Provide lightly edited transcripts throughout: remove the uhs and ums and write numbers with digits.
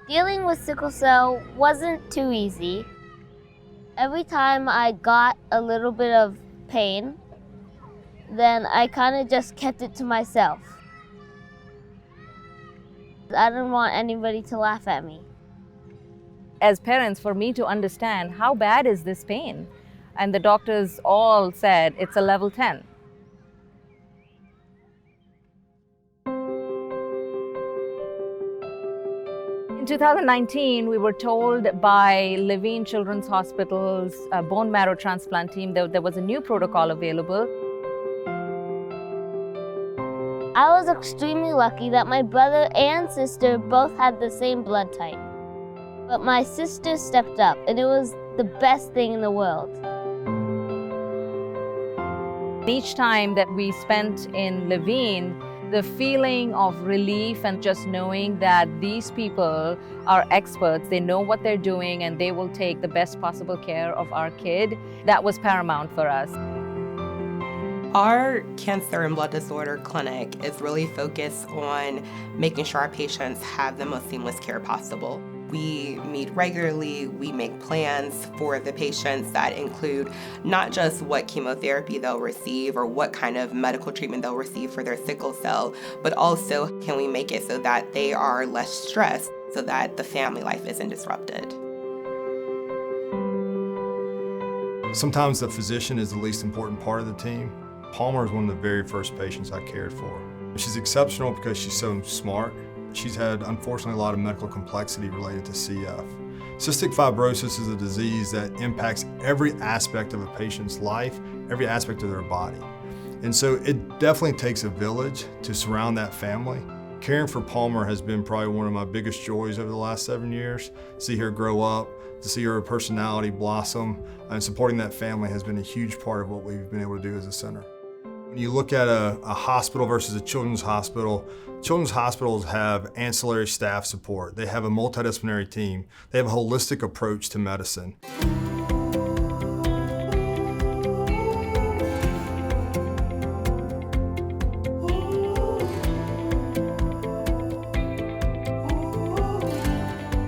Dealing with sickle cell wasn't too easy. Every time I got a little bit of pain, then I kind of just kept it to myself. I didn't want anybody to laugh at me. As parents, for me to understand how bad is this pain, and the doctors all said it's a level 10. In 2019, we were told by Levine Children's Hospital's bone marrow transplant team that there was a new protocol available. I was extremely lucky that my brother and sister both had the same blood type. But my sister stepped up, and it was the best thing in the world. Each time that we spent in Levine, the feeling of relief and just knowing that these people are experts, they know what they're doing, and they will take the best possible care of our kid, that was paramount for us. Our cancer and blood disorder clinic is really focused on making sure our patients have the most seamless care possible. We meet regularly, we make plans for the patients that include not just what chemotherapy they'll receive or what kind of medical treatment they'll receive for their sickle cell, but also can we make it so that they are less stressed so that the family life isn't disrupted. Sometimes the physician is the least important part of the team. Palmer is one of the very first patients I cared for. She's exceptional because she's so smart. She's had, unfortunately, a lot of medical complexity related to CF. Cystic fibrosis is a disease that impacts every aspect of a patient's life, every aspect of their body. And so it definitely takes a village to surround that family. Caring for Palmer has been probably one of my biggest joys over the last 7 years. See her grow up, to see her personality blossom, and supporting that family has been a huge part of what we've been able to do as a center. When you look at a hospital versus a children's hospitals have ancillary staff support. They have a multidisciplinary team. They have a holistic approach to medicine.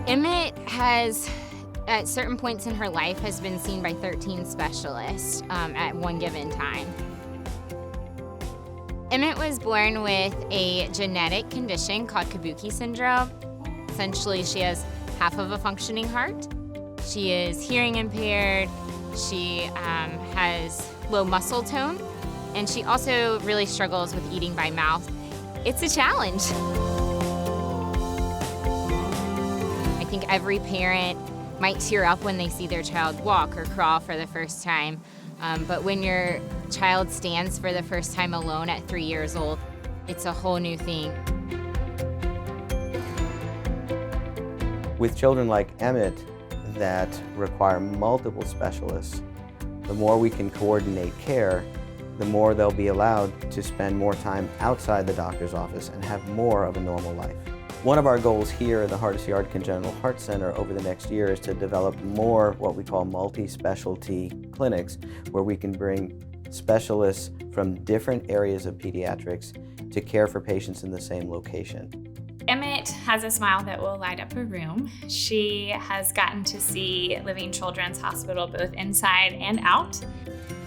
Emmett has, at certain points in her life, has been seen by 13 specialists at one given time. Emmett was born with a genetic condition called Kabuki syndrome. Essentially, she has half of a functioning heart. She is hearing impaired. She has low muscle tone, and she also really struggles with eating by mouth. It's a challenge. I think every parent might tear up when they see their child walk or crawl for the first time. But when your child stands for the first time alone at 3 years old, it's a whole new thing. With children like Emmett that require multiple specialists, the more we can coordinate care, the more they'll be allowed to spend more time outside the doctor's office and have more of a normal life. One of our goals here at the Hardest Yard Congenital Heart Center over the next year is to develop more what we call multi-specialty clinics, where we can bring specialists from different areas of pediatrics to care for patients in the same location. Emmett has a smile that will light up a room. She has gotten to see Levine Children's Hospital both inside and out.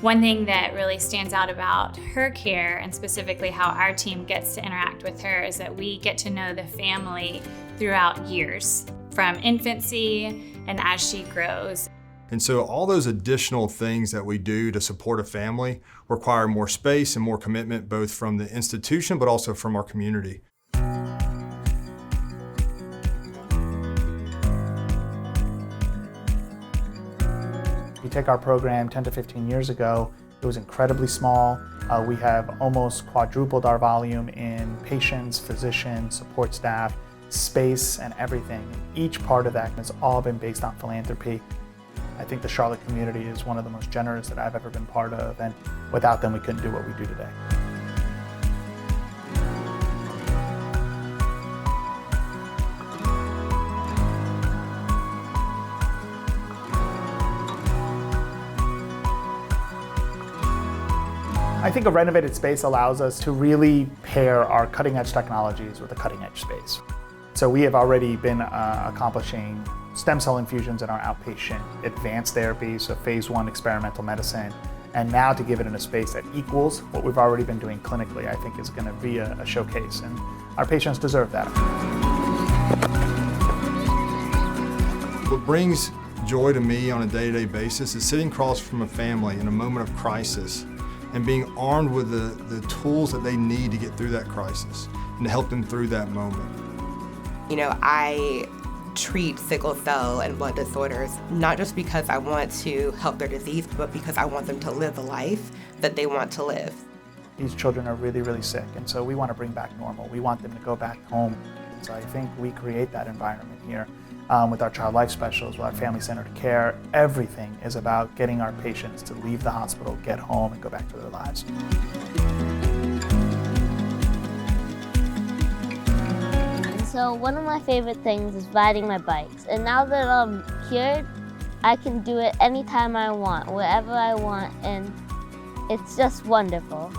One thing that really stands out about her care, and specifically how our team gets to interact with her, is that we get to know the family throughout years, from infancy and as she grows. And so all those additional things that we do to support a family require more space and more commitment, both from the institution but also from our community. You take our program 10 to 15 years ago, it was incredibly small. We have almost quadrupled our volume in patients, physicians, support staff, space, and everything. Each part of that has all been based on philanthropy. I think the Charlotte community is one of the most generous that I've ever been part of, and without them we couldn't do what we do today. I think a renovated space allows us to really pair our cutting-edge technologies with a cutting-edge space. So we have already been accomplishing stem cell infusions in our outpatient advanced therapy, so phase 1 experimental medicine. And now to give it in a space that equals what we've already been doing clinically, I think is going to be a showcase, and our patients deserve that. What brings joy to me on a day-to-day basis is sitting across from a family in a moment of crisis and being armed with the tools that they need to get through that crisis and to help them through that moment. You know, I treat sickle cell and blood disorders not just because I want to help their disease, but because I want them to live the life that they want to live. These children are really, really sick, and so we want to bring back normal. We want them to go back home. So I think we create that environment here with our child life specialists, with our family-centered care. Everything is about getting our patients to leave the hospital, get home, and go back to their lives. So one of my favorite things is riding my bikes. And now that I'm cured, I can do it anytime I want, wherever I want, and it's just wonderful.